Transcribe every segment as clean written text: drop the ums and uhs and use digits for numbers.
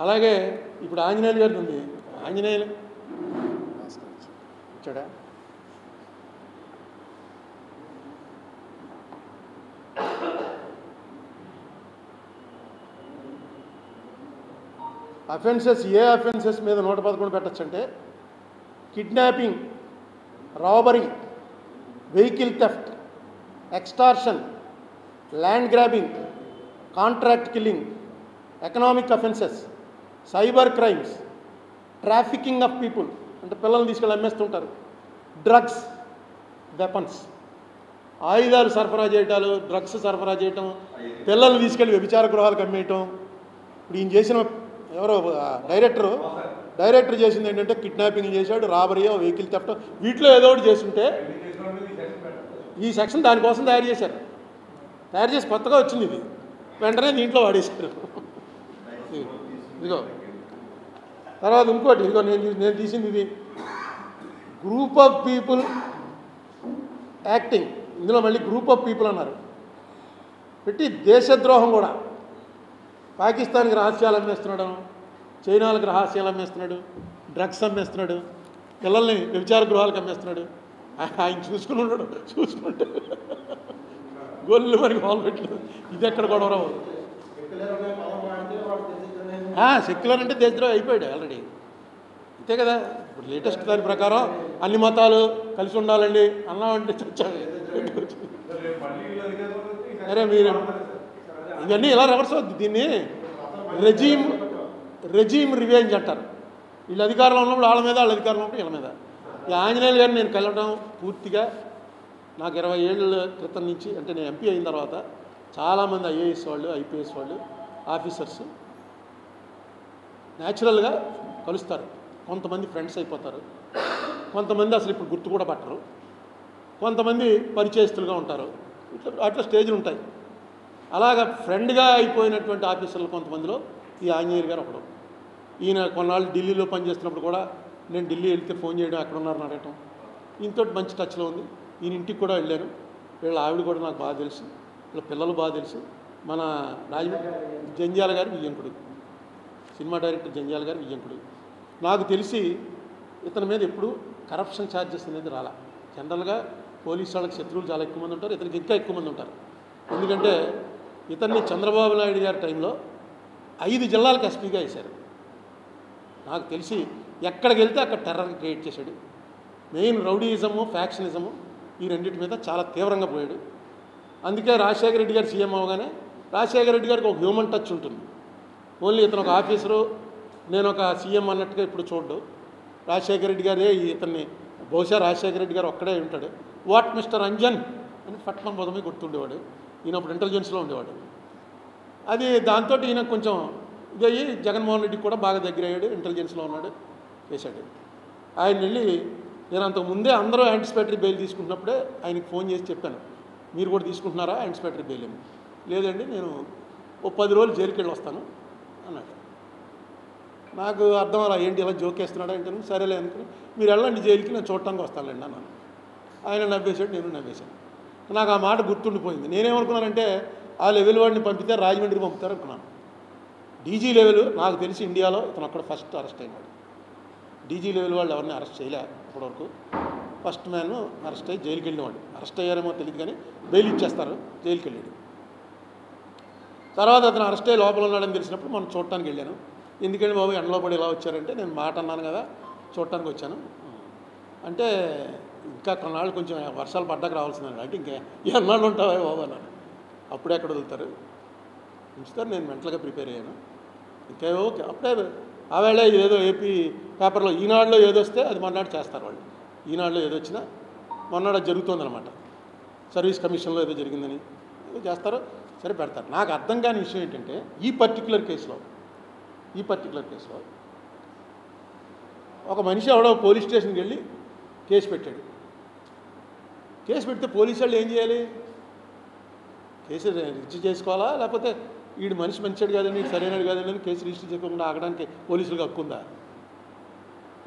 అలాగే ఇప్పుడు ఆంజనేయులు గారిది ఉంది. ఆంజనేయులు వచ్చాడా? అఫెన్సెస్ ఏ అఫెన్సెస్ మీద 111 పెట్టచ్చంటే kidnapping, robbery, vehicle theft, extortion, land grabbing, contract killing, economic offences, cyber crimes, trafficking of people అంటే పిల్లల్ని తీసుకెళ్ళి అమ్మేస్తుంటారు, డ్రగ్స్, వెపన్స్, ఆయుధాలు సరఫరా చేయటాలు, డ్రగ్స్ సరఫరా చేయటం, పిల్లల్ని తీసుకెళ్ళి వ్యభిచార గృహాలకు అమ్మేయటం. ఇప్పుడు ఈయన చేసిన ఎవరో డైరెక్టర్ చేసింది ఏంటంటే కిడ్నాపింగ్ చేశాడు, రాబరీ, వెహికల్ థెఫ్ట్, వీటిలో ఏదో ఒకటి చేస్తుంటే ఈ సెక్షన్ దానికోసం తయారు చేసి కొత్తగా వచ్చింది. ఇది వెంటనే దీంట్లో వాడేశారు. ఇదిగో తర్వాత ఇంకోటి, ఇదిగో నేను తీసింది ఇది గ్రూప్ ఆఫ్ పీపుల్ యాక్టింగ్. ఇందులో మళ్ళీ గ్రూప్ ఆఫ్ పీపుల్ అన్నారు పెట్టి దేశద్రోహం కూడా. పాకిస్తాన్కి రహస్యాలు అమ్మేస్తున్నాడు, చైనాలకు రహస్యాలు అమ్మేస్తున్నాడు, డ్రగ్స్ అమ్మేస్తున్నాడు, పిల్లల్ని వ్యభిచార గృహాలకు అమ్మేస్తున్నాడు. ఆయన చూసుకుంటే గొల్లు మరి మొదలుపెట్టలేదు. ఇది ఎక్కడ గొడవ? సెక్యులర్ అంటే దేశద్రోహం అయిపోయాడు ఆల్రెడీ, అంతే కదా. ఇప్పుడు లేటెస్ట్ దాని ప్రకారం అన్ని మతాలు కలిసి ఉండాలండి అన్నామంటే చచ్చాడు. అరే మీరు ఇవన్నీ ఎలా రివర్స్ అవుద్ది? దీన్ని రెజీమ్ రివెంజ్ అంటారు. వీళ్ళు అధికారంలో ఉన్నప్పుడు వాళ్ళ మీద, వాళ్ళ అధికారంలో ఉన్నప్పుడు వీళ్ళ మీద. ఈ ఆంజనేయులు గారిని నేను కలవడం పూర్తిగా నాకు 20 ఏళ్ళ క్రితం నుంచి, అంటే నేను ఎంపీ అయిన తర్వాత చాలామంది ఐఏఎస్ వాళ్ళు, ఐపీఎస్ వాళ్ళు, ఆఫీసర్స్ న్యాచురల్గా కలుస్తారు. కొంతమంది ఫ్రెండ్స్ అయిపోతారు, కొంతమంది అసలు ఇప్పుడు గుర్తు కూడా పట్టరు, కొంతమంది పరిచయస్తులుగా ఉంటారు. అట్లా స్టేజ్లు ఉంటాయి. అలాగా ఫ్రెండ్గా అయిపోయినటువంటి ఆఫీసర్లు కొంతమందిలో ఈ ఆంజనేయులు గారు ఒకడు. ఈయన కొన్నాళ్ళు ఢిల్లీలో పనిచేస్తున్నప్పుడు కూడా నేను ఢిల్లీ వెళ్తే ఫోన్ చేయడం, ఎక్కడ ఉన్నారని అడగటం. ఈయనతో మంచి టచ్లో ఉంది. ఈయన ఇంటికి కూడా వెళ్ళాను. వీళ్ళ ఆవిడ కూడా నాకు బాగా తెలుసు, వీళ్ళ పిల్లలు బాగా తెలుసు. మన జంజాల గారు వియ్యంకుడు, సినిమా డైరెక్టర్ జంజాల గారు వియ్యంకుడు. నాకు తెలిసి ఇతని మీద ఎప్పుడు కరప్షన్ ఛార్జెస్ అనేది రాలా. జనరల్గా పోలీసు వాళ్ళకి శత్రువులు చాలా ఎక్కువ మంది ఉంటారు, ఇతనికి ఇంకా ఎక్కువ మంది ఉంటారు. ఎందుకంటే ఇతన్ని చంద్రబాబు నాయుడు గారి టైంలో 5 జిల్లాలకు ఎస్పీగా వేశారు. నాకు తెలిసి ఎక్కడికి వెళ్తే అక్కడ టెర్రర్ క్రియేట్ చేశాడు. మెయిన్ రౌడీయిజము, ఫ్యాక్షనిజము ఈ రెండింటి మీద చాలా తీవ్రంగా పోయాడు. అందుకే రాజశేఖర రెడ్డి గారు సీఎం అవగానే రాజశేఖర రెడ్డి గారికి ఒక హ్యూమన్ టచ్ ఉంటుంది. ఓన్లీ ఇతను ఒక ఆఫీసరు, నేను ఒక సీఎం అన్నట్టుగా ఇప్పుడు చూడ్డు. రాజశేఖర రెడ్డి గారే ఇతన్ని, బహుశా రాజశేఖర రెడ్డి గారు ఒక్కడే ఉంటాడు. వాట్ మిస్టర్ అంజన్ అని పట్నం పదమే గుర్తుండేవాడు. ఈయన అప్పుడు ఇంటెలిజెన్స్లో ఉండేవాడు. అది దాంతో ఈయన కొంచెం ఇదయ్యి జగన్మోహన్ రెడ్డికి కూడా బాగా దగ్గర అయ్యాడు, ఇంటెలిజెన్స్లో ఉన్నాడు, చేశాడు. ఆయన వెళ్ళి నేను అంతకు ముందే అందరూ యాంటిసిపేటరీ బెయిల్ తీసుకుంటున్నప్పుడే ఆయనకి ఫోన్ చేసి చెప్పాను, మీరు కూడా తీసుకుంటున్నారా యాంటిసిపేటరీ బెయిల్ అని. లేదండి నేను ఓ 10 రోజులు జైలుకి వెళ్ళి వస్తాను అన్నాడు. నాకు అర్థం అలా ఏంటి ఇలా జోకేస్తున్నాడా అంటే, సరేలే అనుకుని మీరు వెళ్ళండి జైలుకి, నేను చూడటానికి వస్తానులేండి అన్నాను. ఆయన నవ్వేశాడు, నేను నవ్వేశాను. నాకు ఆ మాట గుర్తుండిపోయింది. నేనేమనుకున్నానంటే ఆ లెవెల్ వాడిని పంపితే రాజమండ్రికి పంపుతారు అనుకున్నాను. డీజీ లెవెల్ నాకు తెలిసి ఇండియాలో ఇతను అక్కడ ఫస్ట్ అరెస్ట్ అయినాడు. డీజీ లెవెల్ వాళ్ళు ఎవరిని అరెస్ట్ చేయలే ఇప్పటివరకు. ఫస్ట్ మ్యాన్ అరెస్ట్ అయ్యి జైలుకి వెళ్ళినవాడు. అరెస్ట్ అయ్యారేమో తెలియదు కానీ బెయిల్ ఇచ్చేస్తారు, జైలుకి వెళ్ళాడు. తర్వాత అతను అరెస్ట్ అయ్యి లోపల ఉన్నాడని తెలిసినప్పుడు మనం చూడటానికి వెళ్ళాను. ఎందుకంటే బాబు ఎండలో పడి ఇలా వచ్చారంటే, నేను మాట అన్నాను కదా చూడటానికి వచ్చాను అంటే, ఇంకా కొన్నాళ్ళు కొంచెం వర్షాలు పడ్డాక రావాల్సిందండి అంటే, ఇంకా ఎన్నాళ్ళు ఉంటావా బాబు అన్నాను. అప్పుడే ఎక్కడ వదులుతారు, ఉంచుతారు. నేను మెంటల్గా ప్రిపేర్ అయ్యాను. ఇంకా ఓకే అప్పుడే ఆవేళ ఏదో ఏపీ పేపర్లో ఈనాడులో ఏదొస్తే అది మొన్నటి చేస్తారు వాళ్ళు. ఈనాడులో ఏదొచ్చినా మొన్నటి అది జరుగుతుందన్నమాట. సర్వీస్ కమిషన్లో ఏదో జరిగిందని ఏదో చేస్తారు, సరే పెడతారు. నాకు అర్థం కాని విషయం ఏంటంటే ఈ పర్టికులర్ కేసులో ఒక మనిషి ఎవడో పోలీస్ స్టేషన్కి వెళ్ళి కేసు పెట్టాడు. కేసు పెడితే పోలీసు వాళ్ళు ఏం చేయాలి? కేసు రిజిస్టర్ చేసుకోవాలా, లేకపోతే వీడు మనిషి మంచివాడు కాదండి, వీడు సరైనడు కాదండి అని కేసు రిజిస్టర్ చేసుకోకుండా ఆగడానికి పోలీసులకు హక్కు ఉందా?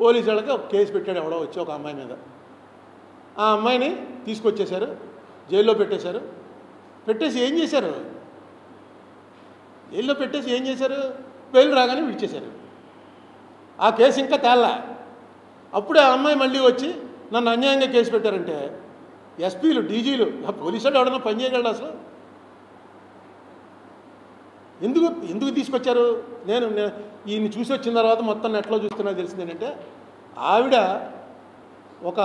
పోలీసు వాళ్ళకి ఒక కేసు పెట్టాడు ఎవడో వచ్చి ఒక అమ్మాయి మీద. ఆ అమ్మాయిని తీసుకొచ్చేశారు, జైల్లో పెట్టేశారు. పెట్టేసి ఏం చేశారు? జైల్లో పెట్టేసి ఏం చేశారు? బెయిల్ రాగానే విడిచేశారు. ఆ కేసు ఇంకా తేలా. అప్పుడే ఆ అమ్మాయి మళ్ళీ వచ్చి నన్ను అన్యాయంగా కేసు పెట్టారంటే ఎస్పీలు, డీజీలు, పోలీసులు ఎవడన్నా పని చేయగలడు అసలు? ఎందుకు తీసుకొచ్చారు? నేను ఈయన్ని చూసి వచ్చిన తర్వాత మొత్తం నెట్లో చూస్తున్నా తెలిసింది ఏంటంటే, ఆవిడ ఒక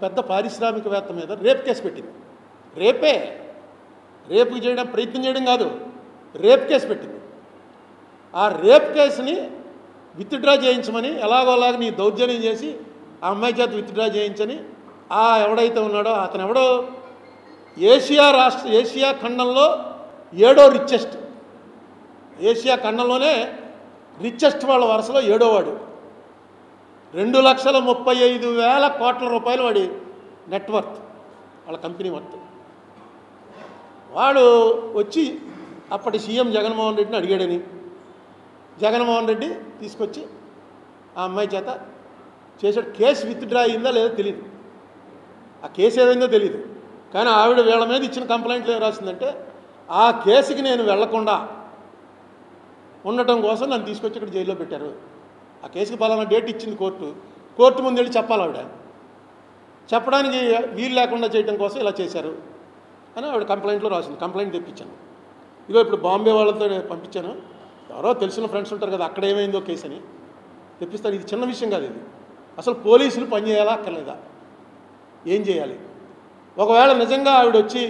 పెద్ద పారిశ్రామికవేత్త మీద రేప్ కేసు పెట్టింది. రేపు చేయడం ప్రయత్నం చేయడం కాదు, రేప్ కేసు పెట్టింది. ఆ రేప్ కేసుని విత్డ్రా చేయించమని ఎలాగోలాగా నీ దౌర్జన్యం చేసి ఆ అమ్మాయి చేత విత్డ్రా చేయించని ఎవడైతే ఉన్నాడో అతను ఎవడో ఏషియా ఖండంలో 7వ రిచెస్ట్, ఏషియా ఖండంలోనే రిచెస్ట్ వాళ్ళ వరుసలో 7వ వాడు. 2,35,000 కోట్ల రూపాయలు వాడి నెట్వర్త్, వాళ్ళ కంపెనీ వర్త్. వాడు వచ్చి అప్పటి సీఎం జగన్మోహన్ రెడ్డిని అడిగాడని, జగన్మోహన్ రెడ్డి తీసుకొచ్చి ఆ అమ్మాయి చేత చేసాడు. కేసు విత్డ్రా అయిందా లేదో తెలియదు, ఆ కేసు ఏదైందో తెలియదు. కానీ ఆవిడ వీళ్ళ మీద ఇచ్చిన కంప్లైంట్లు ఏం రాసిందంటే, ఆ కేసుకి నేను వెళ్లకుండా ఉండటం కోసం నన్ను తీసుకొచ్చి ఇక్కడ జైల్లో పెట్టారు. ఆ కేసుకి పలానా డేట్ ఇచ్చింది కోర్టు ముందు వెళ్ళి చెప్పాలి. ఆవిడ చెప్పడానికి వీలు లేకుండా చేయడం కోసం ఇలా చేశారు అని ఆవిడ కంప్లైంట్లో రాసింది. కంప్లైంట్ తెప్పించాను. ఇదో ఇప్పుడు బాంబే వాళ్ళతో పంపించాను. ఎవరో తెలిసిన ఫ్రెండ్స్ ఉంటారు కదా, అక్కడ ఏమైందో కేసు అని తెప్పిస్తాను. ఇది చిన్న విషయం కాదు. ఇది అసలు పోలీసులు పని చేయాలా అక్కర్లేదా? ఏం చేయాలి? ఒకవేళ నిజంగా ఆవిడ వచ్చి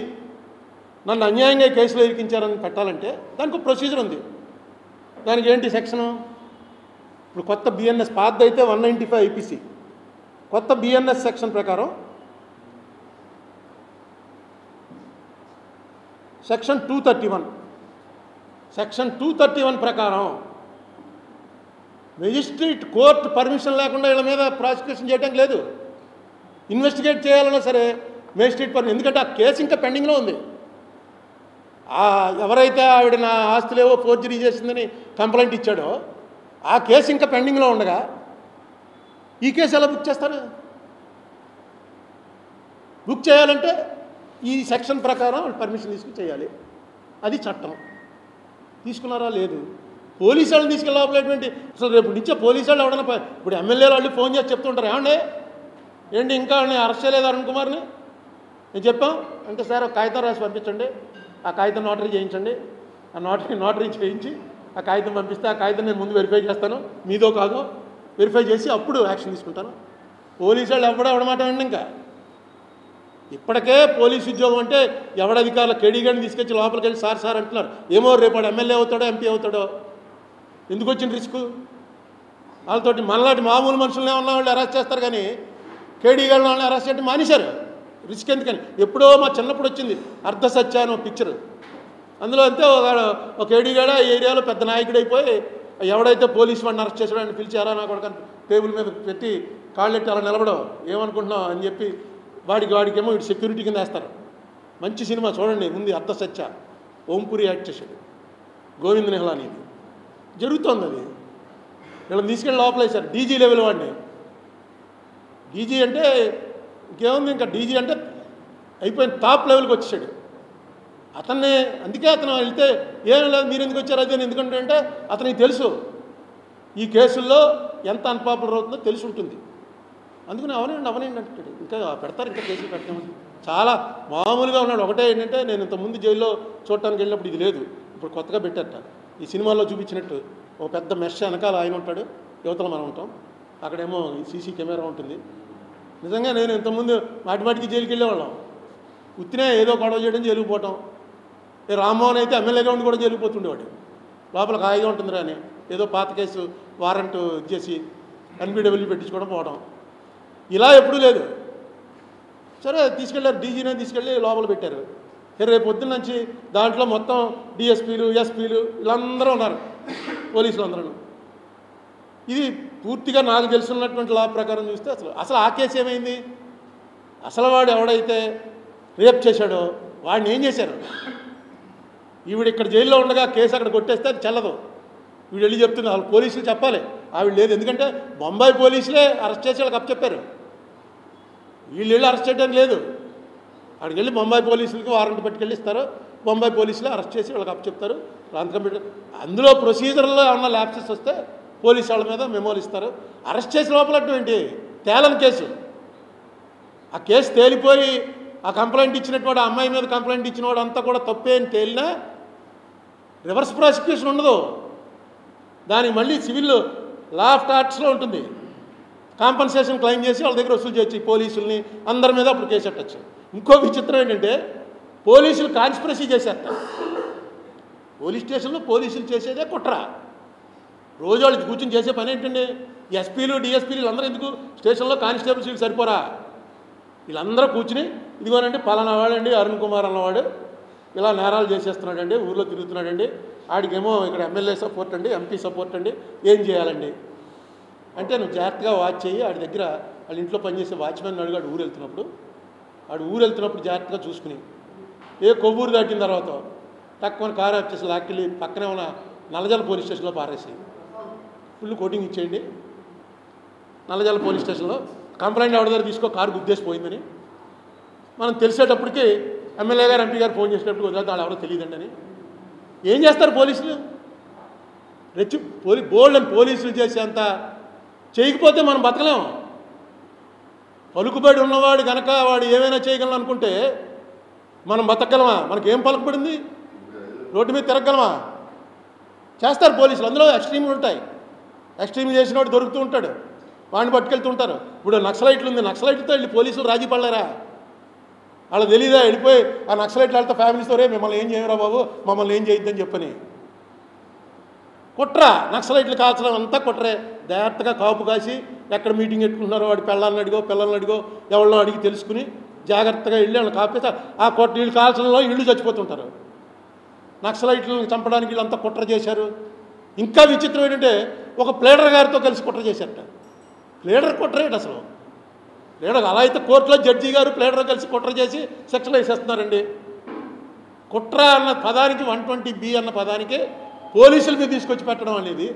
నన్ను అన్యాయంగా కేసులో ఇరికించారని పెట్టాలంటే దానికి ఒక ప్రొసీజర్ ఉంది. దానికి ఏంటి సెక్షను? ఇప్పుడు కొత్త బిఎన్ఎస్ పాత అయితే 195 ఐపీసీ, కొత్త బిఎన్ఎస్ సెక్షన్ ప్రకారం సెక్షన్ 231 ప్రకారం మెజిస్ట్రేట్ కోర్టు పర్మిషన్ లేకుండా వీళ్ళ మీద ప్రాసిక్యూషన్ చేయడానికి లేదు. ఇన్వెస్టిగేట్ చేయాలన్నా సరే మెజిస్ట్రేట్ పర్మిషన్, ఎందుకంటే ఆ కేసు ఇంకా పెండింగ్లో ఉంది. ఎవరైతే ఆవిడ నా ఆస్తులేవో ఫోర్జరీ చేసిందని కంప్లైంట్ ఇచ్చాడో ఆ కేసు ఇంకా పెండింగ్లో ఉండగా ఈ కేసు ఎలా బుక్ చేస్తారు? బుక్ చేయాలంటే ఈ సెక్షన్ ప్రకారం పర్మిషన్ తీసుకుని చేయాలి. అది చట్టం. తీసుకున్నారా? లేదు. పోలీసు వాళ్ళని తీసుకెళ్ళాలంటే అసలు రేపు నుంచే పోలీసు వాళ్ళు ఎవడన్నా ఇప్పుడు ఎమ్మెల్యేలు వాళ్ళు ఫోన్ చేసి చెప్తుంటారు, ఏంటి ఇంకా అరెస్ట్ చేయలేదు అరుణ్ కుమార్ని? నేను చెప్పాం అంటే, సార్ ఒక కాగితం రాసి పంపించండి, ఆ కాగితం నోటరీ చేయించండి, ఆ నోటరీ చేయించి ఆ కాగితం పంపిస్తే ఆ కాగితం నేను ముందు వెరిఫై చేస్తాను, మీదో కాదో వెరిఫై చేసి అప్పుడు యాక్షన్ తీసుకుంటాను. పోలీసు వాళ్ళు ఎవడమాట అండి. ఇంకా ఇప్పటికే పోలీసు ఉద్యోగం అంటే ఎవడధికారులు కేడీగాడిని తీసుకొచ్చి లోపలికి వెళ్ళి సార్ అంటున్నారు. ఏమో రేపాడు ఎమ్మెల్యే అవుతాడో ఎంపీ అవుతాడో, ఎందుకు వచ్చిన రిస్క్? వాళ్ళతోటి మనలాంటి మామూలు మనుషులనే ఉన్న వాళ్ళు అరెస్ట్ చేస్తారు, కానీ కేడీగాడిని వాళ్ళని అరెస్ట్ చేయడం మానేశారు. రిస్క్ ఎందుకని? ఎప్పుడో మా చిన్నప్పుడు వచ్చింది అర్ధ సత్య అని ఒక పిక్చర్. అందులో అంతే ఒక కేడీగాడ ఈ ఏరియాలో పెద్ద నాయకుడు అయిపోయి ఎవడైతే పోలీసు వాడిని అరెస్ట్ చేసాడో అని పిలిచారా నా కొడుకు టేబుల్ మీద పెట్టి కాళ్ళెట్టి అలా నిలబడవు ఏమనుకుంటున్నావు అని చెప్పి వాడికేమో ఇటు సెక్యూరిటీ కింద వేస్తారు. మంచి సినిమా చూడండి, ముందు అర్ధ సత్య, ఓంపురి యాక్ట్ చేశాడు, గోవింద్ నిహలాని. జరుగుతోంది అది. వీళ్ళని తీసుకెళ్ళి లోపలేశారు. డీజీ లెవెల్ వాడిని. డీజీ అంటే ఇంకేముంది, ఇంకా డీజీ అంటే అయిపోయిన టాప్ లెవెల్కి వచ్చేసాడు అతన్ని. అందుకే అతను వెళ్తే ఏం లేదు మీరు ఎందుకు వచ్చారు అదే, ఎందుకంటే అంటే అతనికి తెలుసు ఈ కేసుల్లో ఎంత అన్పాపులర్ అవుతుందో తెలిసి ఉంటుంది. అందుకని అవనండి అంటాడు. ఇంకా పెడతారు, ఇంకా కేసులు పెట్టామని. చాలా మామూలుగా ఉన్నాడు. ఒకటే ఏంటంటే, నేను ఇంతకుముందు జైల్లో చూడటానికి వెళ్ళినప్పుడు ఇది లేదు, ఇప్పుడు కొత్తగా పెట్టారట. ఈ సినిమాల్లో చూపించినట్టు ఒక పెద్ద మెష్ వెనకాల ఆయన ఉంటాడు, యువతల మనం ఉంటాం, అక్కడేమో సీసీ కెమెరా ఉంటుంది. నిజంగా నేను ఇంతకుముందు మాటికి జైలుకి వెళ్ళేవాళ్ళం. ఉత్తినే ఏదో గొడవ చేయడం జైలుకి పోవటం. రామ్మోహన్ అయితే ఎమ్మెల్యేగా ఉండి కూడా జైలుకి పోతుండేవాడు. లోపల హాయిగా ఉంటుందిరా అని ఏదో పాత కేసు వారెంట్ ఇచ్చేసి ఎన్బిడబ్ల్యూ పెట్టించుకోవడం పోవడం. ఇలా ఎప్పుడూ లేదు. సరే తీసుకెళ్ళారు, డీజీనే తీసుకెళ్ళి లోపల పెట్టారు. రేపు పొద్దున్న నుంచి దాంట్లో మొత్తం డిఎస్పీలు, ఎస్పీలు వీళ్ళందరూ ఉన్నారు, పోలీసులు అందరూ. ఇది పూర్తిగా నాకు తెలుసున్నటువంటి లా ప్రకారం చూస్తే అసలు ఆ కేసు ఏమైంది? అసలు వాడు ఎవడైతే రేప్ చేశాడో వాడిని ఏం చేశారు? ఈవిడ ఇక్కడ జైల్లో ఉండగా కేసు అక్కడ కొట్టేస్తే అది చెల్లదు. వీడు వెళ్ళి చెప్తుంది, వాళ్ళు పోలీసులు చెప్పాలి, ఆవిడ లేదు. ఎందుకంటే బొంబాయి పోలీసులే అరెస్ట్ చేసి వాళ్ళకి అప్పచెప్పారు. వీళ్ళు వెళ్ళి అరెస్ట్ చేయడానికి లేదు. అక్కడికి వెళ్ళి బొంబాయి పోలీసులకి వారెంట్ పట్టుకెళ్ళి ఇస్తారు, బొంబాయి పోలీసులే అరెస్ట్ చేసి వాళ్ళకి అప్పచెప్తారు. కంప్యూటర్ అందులో ప్రొసీజర్లో ఏమన్నా ల్యాప్సెస్ వస్తే పోలీసు వాళ్ళ మీద మెమోలు ఇస్తారు. అరెస్ట్ చేసి లోపలటువంటి తేలని కేసు, ఆ కేసు తేలిపోయి ఆ కంప్లైంట్ ఇచ్చినటువంటి అమ్మాయి మీద కంప్లైంట్ ఇచ్చినవాడు అంతా కూడా తప్పే అని తేలినా రివర్స్ ప్రాసిక్యూషన్ ఉండదు. దానికి మళ్ళీ సివిల్ లా ఆఫ్ టార్ట్స్లో ఉంటుంది. కాంపన్సేషన్ క్లెయిమ్ చేసి వాళ్ళ దగ్గర వసూలు చేయొచ్చు పోలీసుల్ని, అందరి మీద అప్పుడు కేసు పెట్టచ్చు. ఇంకో విచిత్రం ఏంటంటే పోలీసులు కాన్స్పిరసీ చేసేస్తారు. పోలీస్ స్టేషన్లో పోలీసులు చేసేదే కుట్ర. రోజు వాళ్ళకి కూర్చొని చేసే పని ఏంటండి? ఎస్పీలు డిఎస్పీలు వీళ్ళందరూ ఎందుకు? స్టేషన్లో కానిస్టేబుల్స్ వీళ్ళు సరిపోరా? వీళ్ళందరూ కూర్చుని ఇదిగోనండి పలానా వాడండి అరుణ్ కుమార్ అన్నవాడు ఇలా నేరాలు చేసేస్తున్నాడండి, ఊళ్ళో తిరుగుతున్నాడండి, ఆడికేమో ఇక్కడ ఎమ్మెల్యే సపోర్ట్ అండి, ఎంపీ సపోర్ట్ అండి, ఏం చేయాలండి అంటే నువ్వు జాగ్రత్తగా వాచ్ చేయి. ఆడి దగ్గర వాళ్ళ ఇంట్లో పనిచేసే వాచ్మెన్ అడిగాడు ఊరు వెళ్తున్నప్పుడు జాగ్రత్తగా చూసుకుని ఏ కొవ్వూరు దాటిన తర్వాత తక్కువ కారు వచ్చేసి లాక్కెళ్ళి పక్కనే ఉన్న నల్లజల పోలీస్ స్టేషన్లో పారేసి ఫుల్ కోటింగ్ ఇచ్చేయండి. నల్లజల పోలీస్ స్టేషన్లో కంప్లైంట్ ఎవరి దగ్గర తీసుకో కారు గుద్దేసిపోయిందని మనం తెలిసేటప్పటికి ఎమ్మెల్యే గారు ఎంపీ గారు ఫోన్ చేసినప్పుడు వదిలేదు వాళ్ళు ఎవరో తెలియదండి అని. ఏం చేస్తారు పోలీసులు? బోల్డ్ అని పోలీసులు చేసేంత చేయకపోతే మనం బతకలేం. పలుకుబడి ఉన్నవాడు కనుక వాడు ఏమైనా చేయగలను అనుకుంటే మనం బతకగలమా? మనకేం పలుకుబడింది? రోడ్డు మీద తిరగలమా? చేస్తారు పోలీసులు. అందులో ఎక్స్ట్రీమ్లు ఉంటాయి. ఎక్స్ట్రీమ్ చేసినవాడు దొరుకుతూ ఉంటాడు, వాడిని పట్టుకెళ్తూ ఉంటారు. ఇప్పుడు నక్సలైట్లు ఉంది, నక్సలైట్లతో వెళ్ళి పోలీసులు రాజీ పడలేరా? వాళ్ళు తెలీదా? వెళ్ళిపోయి ఆ నక్సలైట్లు వాళ్ళతో ఫ్యామిలీస్తో రే మిమ్మల్ని ఏం చేయరా బాబు, మమ్మల్ని ఏం చేయొద్దని చెప్పని కుట్ర. నక్సలైట్లు కాల్చడం అంతా కుట్రే. జాగ్రత్తగా కాపు కాసి ఎక్కడ మీటింగ్ పెట్టుకుంటున్నారో వాడి పిల్లల్ని అడిగో ఎవరినో అడిగి తెలుసుకుని జాగ్రత్తగా వెళ్ళి వాళ్ళని కాపేసి ఆ వీళ్ళు కాల్చడంలో ఇళ్ళు చచ్చిపోతుంటారు. నక్సలైట్లను చంపడానికి వీళ్ళంతా కుట్ర చేశారు. ఇంకా విచిత్రం ఏంటంటే ఒక ప్లేడర్ గారితో కలిసి కుట్ర చేశారట. ప్లేడర్ కుట్ర ఏంటి అసలు? ప్లేడర్ అలా అయితే కోర్టులో జడ్జి గారు ప్లేడర్ కలిసి కుట్ర చేసి శిక్షలు వేసేస్తున్నారండి. కుట్ర అన్న పదానికి 120B అన్న పదానికి పోలీసుల మీద తీసుకొచ్చి పెట్టడం అనేది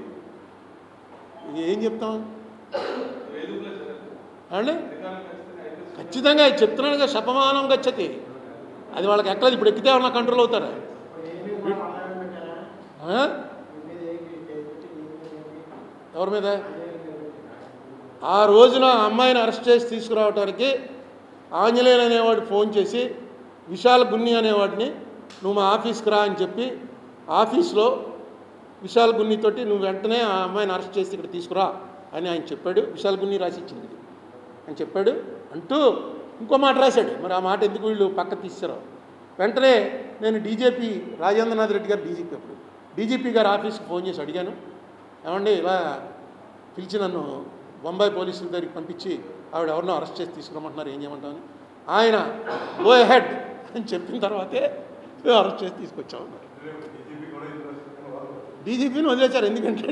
ఏం చెప్తాం అండి? ఖచ్చితంగా చెప్తున్నాడుగా శపమానం గచ్చతి. అది వాళ్ళకి ఎక్కలేదు. ఇప్పుడు ఎక్కితే ఏమన్నా కంట్రోల్ అవుతారా? ఎవరి మీద? ఆ రోజున అమ్మాయిని అరెస్ట్ చేసి తీసుకురావడానికి ఆంజనేయులు అనేవాడు ఫోన్ చేసి విశాల్ గున్ని అనేవాడిని నువ్వు మా ఆఫీస్కి రా అని చెప్పి ఆఫీస్లో విశాల్ గున్నితోటి నువ్వు వెంటనే ఆ అమ్మాయిని అరెస్ట్ చేసి ఇక్కడ తీసుకురా అని ఆయన చెప్పాడు. విశాల్ గున్ని రాసి ఇచ్చింది అని చెప్పాడు అంటూ ఇంకో మాట రాశాడు. మరి ఆ మాట ఎందుకు వీళ్ళు పక్క తీశారో వెంటనే నేను డీజీపీ రాజేంద్రనాథ్ రెడ్డి గారు డీజీపీ గారు ఆఫీస్కి ఫోన్ చేసి అడిగాను, ఏమండి ఇలా పిలిచి నన్ను బొంబాయి పోలీసుల దగ్గరికి పంపించి ఆవిడ ఎవరినో అరెస్ట్ చేసి తీసుకురమ్మంటున్నారు, ఏం చేయమంటామని. ఆయన గో హెడ్ అని చెప్పిన తర్వాతే అరెస్ట్ చేసి తీసుకొచ్చాము. డీజీపీని వదిలేశారు. ఎందుకంటే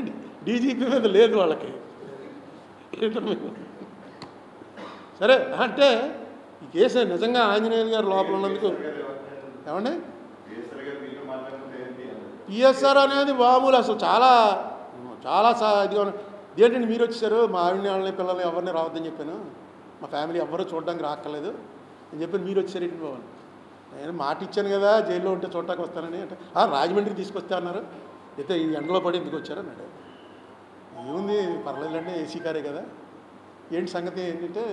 డీజీపీ మీద లేదు వాళ్ళకి. సరే అంటే ఈ కేసు నిజంగా ఆంజనేయులు గారు లోపల ఉన్నందుకు ఏమండి పిఎస్ఆర్ అనేది మామూలు అసలు చాలా ఇదిగా ఏంటండి మీరు వచ్చారు మా ఆవిడని వాళ్ళని పిల్లల్ని ఎవరిని రావద్దని చెప్పాను, మా ఫ్యామిలీ ఎవరూ చూడడానికి రాక్కర్లేదు అని చెప్పి మీరు వచ్చారు ఏంటి బాబు? నేను మాట ఇచ్చాను కదా జైల్లో ఉంటే చూడటానికి వస్తానని. అంటే రాజమండ్రికి తీసుకొస్తే అన్నారు. అయితే ఈ ఎండలో పడి ఎందుకు వచ్చారన్నాడు. ఏముంది పర్లేదులంటే ఏసీ కారే కదా. ఏంటి సంగతి ఏంటంటే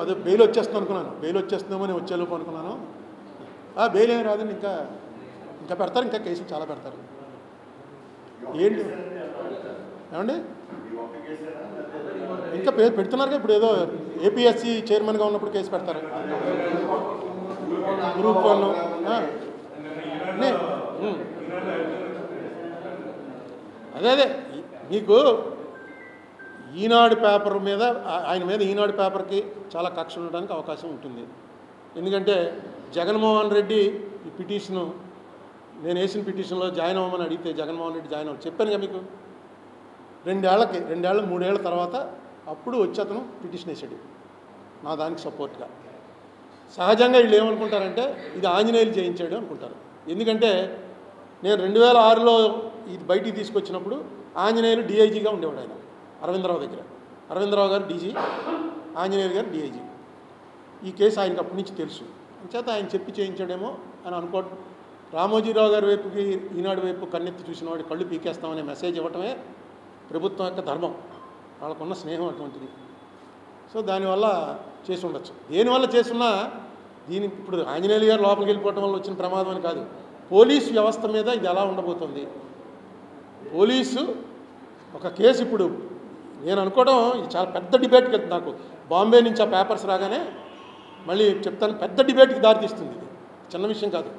అదే బెయిల్ వచ్చేస్తుంది అనుకున్నాను. బెయిల్ వచ్చేస్తుందేమో నేను వచ్చేలోపు అనుకున్నాను. బెయిల్ ఏం రాదండి, ఇంకా పెడతారు, ఇంకా కేసులు చాలా పెడతారు. ఏంటి ఏమండి ఇంకా పెడుతున్నారుగా. ఇప్పుడు ఏదో ఏపీఎస్సీ చైర్మన్గా ఉన్నప్పుడు కేసు పెడతారు. గ్రూప్ 1 అదే మీకు ఈనాడు పేపర్ మీద ఆయన మీద ఈనాడు పేపర్కి చాలా కక్ష ఉండడానికి అవకాశం ఉంటుంది. ఎందుకంటే జగన్మోహన్ రెడ్డి ఈ పిటిషను నేను వేసిన పిటిషన్లో జాయిన్ అవ్వమని అడిగితే జగన్మోహన్ రెడ్డి జాయిన్ అవ్వ చెప్పాను కదా మీకు. 2 ఏళ్ళ తర్వాత అప్పుడు వచ్చి అతను పిటిషన్ వేసాడు నా దానికి సపోర్ట్గా. సహజంగా వీళ్ళు ఏమనుకుంటారంటే ఇది ఆంజనేయులు చేయించాడు అనుకుంటారు. ఎందుకంటే నేను 2006లో ఇది బయటికి తీసుకొచ్చినప్పుడు ఆంజనేయులు డిఐజీగా ఉండేవాడు. ఆయన అరవిందరావు దగ్గర, అరవిందరావు గారు డీజీ, ఆంజనేయులు గారు డిఐజీ. ఈ కేసు ఆయనకు అప్పటి నుంచి తెలుసు. చేత ఆయన చెప్పి చేయించాడేమో అని రామోజీరావు గారి వైపుకి ఈనాడు వైపు కన్నెత్తి చూసిన వాడి కళ్ళు పీకేస్తామనే మెసేజ్ ఇవ్వటమే ప్రభుత్వం యొక్క ధర్మం. వాళ్ళకున్న స్నేహం అటువంటిది. సో దానివల్ల చేసి ఉండొచ్చు. దేనివల్ల చేసున్నా ఇప్పుడు ఆంజనేయులు గారు లోపలికి వెళ్ళిపోవటం వల్ల వచ్చిన ప్రమాదం అని కాదు, పోలీసు వ్యవస్థ మీద ఇది ఎలా ఉండబోతుంది. పోలీసు ఒక కేసు ఇప్పుడు నేను అనుకోవడం ఇది చాలా పెద్ద డిబేట్కి వెళ్తుంది. నాకు బాంబే నుంచి ఆ పేపర్స్ రాగానే మళ్ళీ చెప్తాను, పెద్ద డిబేట్కి దారితీస్తుంది. ఇది చిన్న విషయం కాదు.